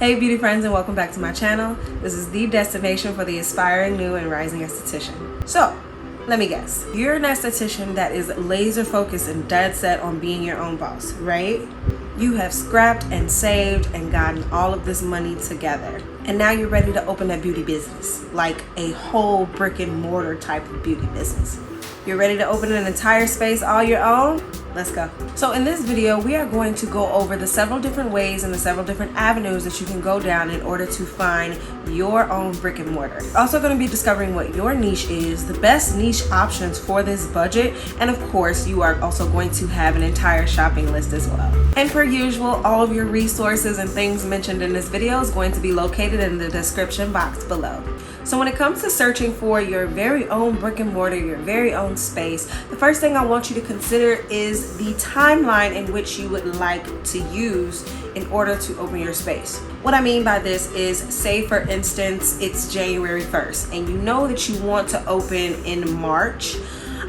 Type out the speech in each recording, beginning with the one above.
Hey beauty friends, and welcome back to my channel. This is the destination for the aspiring, new, and rising esthetician. So, let me guess. You're an esthetician that is laser focused and dead set on being your own boss, right? You have scrapped and saved and gotten all of this money together. And now you're ready to open a beauty business, like a whole brick and mortar type of beauty business. You're ready to open an entire space all your own? Let's go. So in this video, we are going to go over the several different ways and the several different avenues that you can go down in order to find your own brick and mortar. Also going to be discovering what your niche is, the best niche options for this budget, and of course, you are also going to have an entire shopping list as well. And per usual, all of your resources and things mentioned in this video is going to be located in the description box below. So when it comes to searching for your very own brick and mortar, your very own space, the first thing I want you to consider is the timeline in which you would like to use in order to open your space. What I mean by this is, say for instance, it's January 1st and you know that you want to open in March.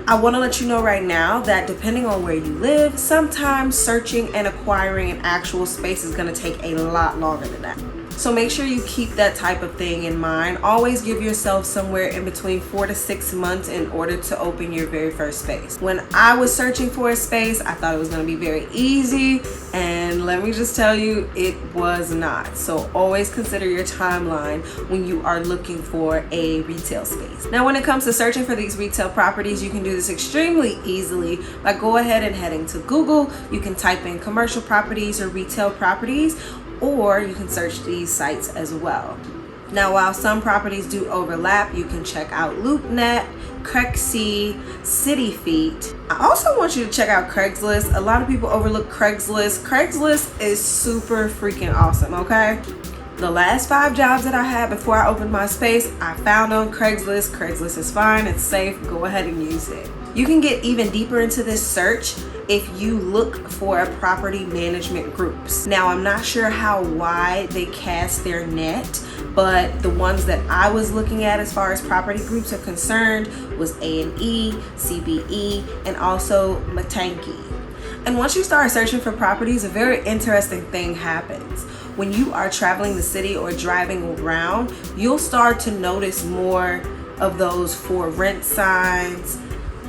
I want to let you know right now that depending on where you live, sometimes searching and acquiring an actual space is going to take a lot longer than that. So make sure you keep that type of thing in mind. Always give yourself somewhere in between 4 to 6 months in order to open your very first space. When I was searching for a space, I thought it was going to be very easy, and let me just tell you, it was not. So always consider your timeline when you are looking for a retail space. Now when it comes to searching for these retail properties, you can do this extremely easily by go ahead and heading to Google. You can type in commercial properties or retail properties, or you can search these sites as well. Now, while some properties do overlap, you can check out LoopNet, Crexi, CityFeet. I also want you to check out Craigslist. A lot of people overlook Craigslist. Craigslist is super freaking awesome, okay? The last 5 jobs that I had before I opened my space, I found on Craigslist. Craigslist is fine, it's safe, go ahead and use it. You can get even deeper into this search if you look for property management groups. Now, I'm not sure how wide they cast their net, but the ones that I was looking at as far as property groups are concerned was A&E, CBE, and also Matanki. And once you start searching for properties, a very interesting thing happens. When you are traveling the city or driving around, you'll start to notice more of those for rent signs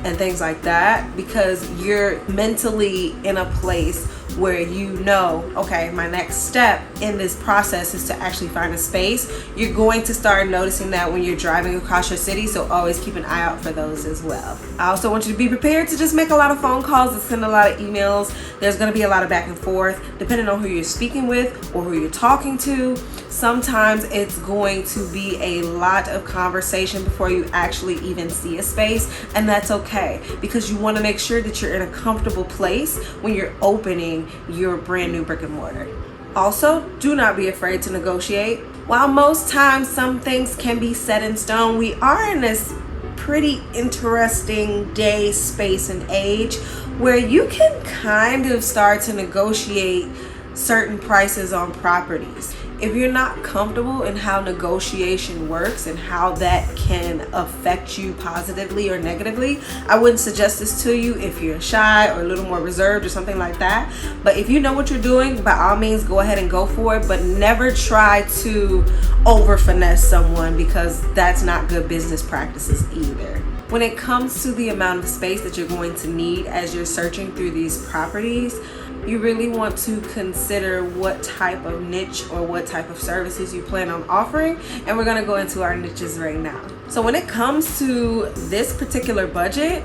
and things like that, because you're mentally in a place where you know, okay, my next step in this process is to actually find a space. You're going to start noticing that when you're driving across your city, so always keep an eye out for those as well. I also want you to be prepared to just make a lot of phone calls and send a lot of emails. There's going to be a lot of back and forth depending on who you're speaking with or who you're talking to. Sometimes it's going to be a lot of conversation before you actually even see a space, and that's okay, because you want to make sure that you're in a comfortable place when you're opening your brand new brick and mortar. Also, do not be afraid to negotiate. While most times some things can be set in stone, we are in this pretty interesting day, space, and age where you can kind of start to negotiate certain prices on properties. If you're not comfortable in how negotiation works and how that can affect you positively or negatively, I wouldn't suggest this to you if you're shy or a little more reserved or something like that. But if you know what you're doing, by all means go ahead and go for it, but never try to over finesse someone, because that's not good business practices either. When it comes to the amount of space that you're going to need as you're searching through these properties, you really want to consider what type of niche or what type of services you plan on offering, and we're going to go into our niches right now. So when it comes to this particular budget,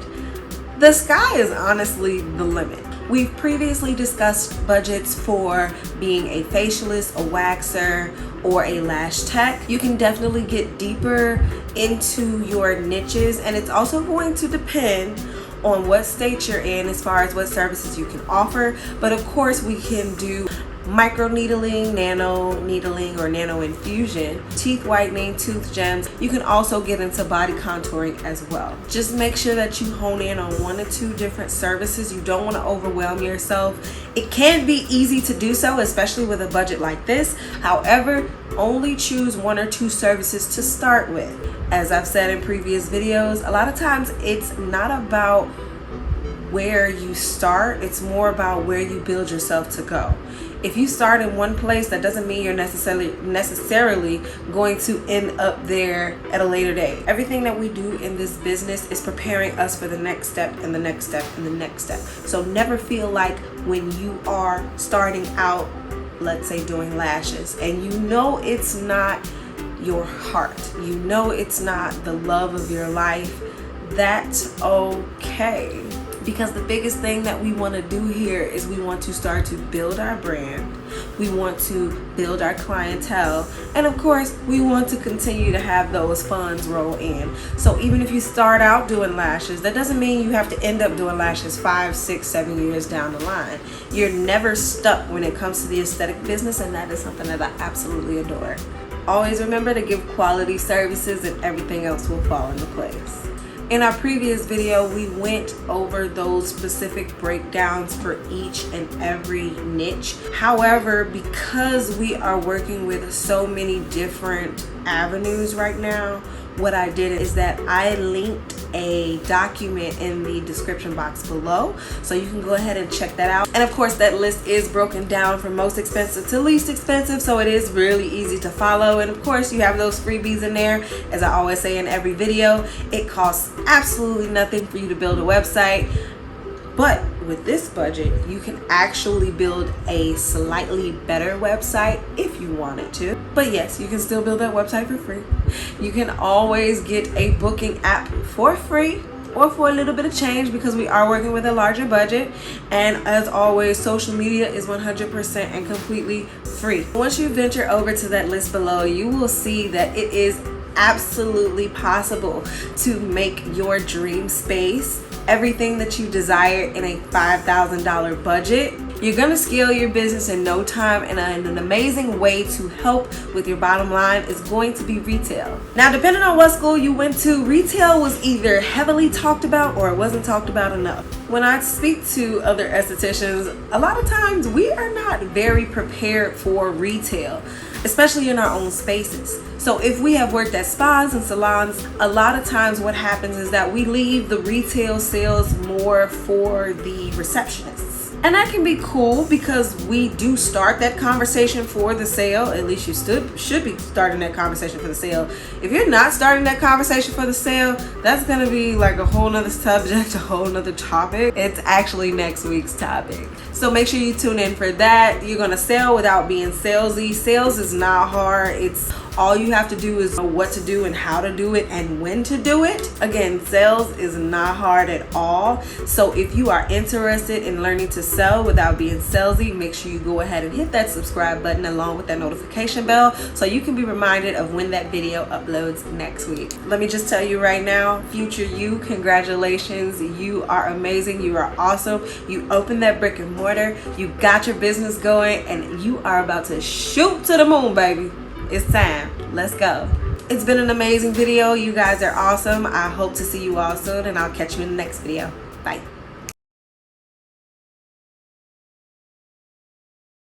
the sky is honestly the limit. We've previously discussed budgets for being a facialist, a waxer, or a lash tech. You can definitely get deeper into your niches, and it's also going to depend on what state you're in as far as what services you can offer. But of course, we can do micro needling, nano needling, or nano infusion, teeth whitening, tooth gems. You can also get into body contouring as well. Just make sure that you hone in on 1 or 2 different services. You don't want to overwhelm yourself. It can be easy to do so, especially with a budget like this. However, only choose 1 or 2 services to start with. As I've said in previous videos, a lot of times it's not about where you start, it's more about where you build yourself to go. If you start in one place, that doesn't mean you're necessarily going to end up there at a later date. Everything that we do in this business is preparing us for the next step and the next step and the next step. So never feel like when you are starting out, let's say doing lashes, and you know it's not your heart, you know it's not the love of your life, that's okay. Because the biggest thing that we want to do here is we want to start to build our brand, we want to build our clientele, and of course we want to continue to have those funds roll in. So even if you start out doing lashes, that doesn't mean you have to end up doing lashes 5, 6, 7 years down the line. You're never stuck when it comes to the aesthetic business, and that is something that I absolutely adore. Always remember to give quality services and everything else will fall into place. In our previous video, we went over those specific breakdowns for each and every niche. However, because we are working with so many different avenues right now, what I did is that I linked a document in the description box below, so you can go ahead and check that out. And of course, that list is broken down from most expensive to least expensive, so it is really easy to follow. And of course, you have those freebies in there. As I always say in every video, it costs absolutely nothing for you to build a website. But with this budget, you can actually build a slightly better website if you wanted to. But yes, you can still build that website for free. You can always get a booking app for free or for a little bit of change, because we are working with a larger budget. And as always, social media is 100% and completely free. Once you venture over to that list below, you will see that it is absolutely possible to make your dream space everything that you desire in a $5,000 budget. You're gonna scale your business in no time, and an amazing way to help with your bottom line is going to be retail. Now, depending on what school you went to, retail was either heavily talked about or it wasn't talked about enough. When I speak to other estheticians, a lot of times we are not very prepared for retail, especially in our own spaces. So if we have worked at spas and salons, a lot of times what happens is that we leave the retail sales more for the receptionists. And that can be cool, because we do start that conversation for the sale. At least you should be starting that conversation for the sale. If you're not starting that conversation for the sale, that's gonna be like a whole nother subject, a whole nother topic. It's actually next week's topic. So make sure you tune in for that. You're gonna sell without being salesy. Sales is not hard. It's all you have to do is know what to do and how to do it and when to do it. Again, sales is not hard at all. So if you are interested in learning to sell without being salesy, make sure you go ahead and hit that subscribe button along with that notification bell, so you can be reminded of when that video uploads next week. Let me just tell you right now, future you, congratulations. You are amazing. You are awesome. You opened that brick and mortar. You got your business going, and you are about to shoot to the moon, baby. It's time. Let's go. It's been an amazing video. You guys are awesome. I hope to see you all soon, and I'll catch you in the next video. Bye.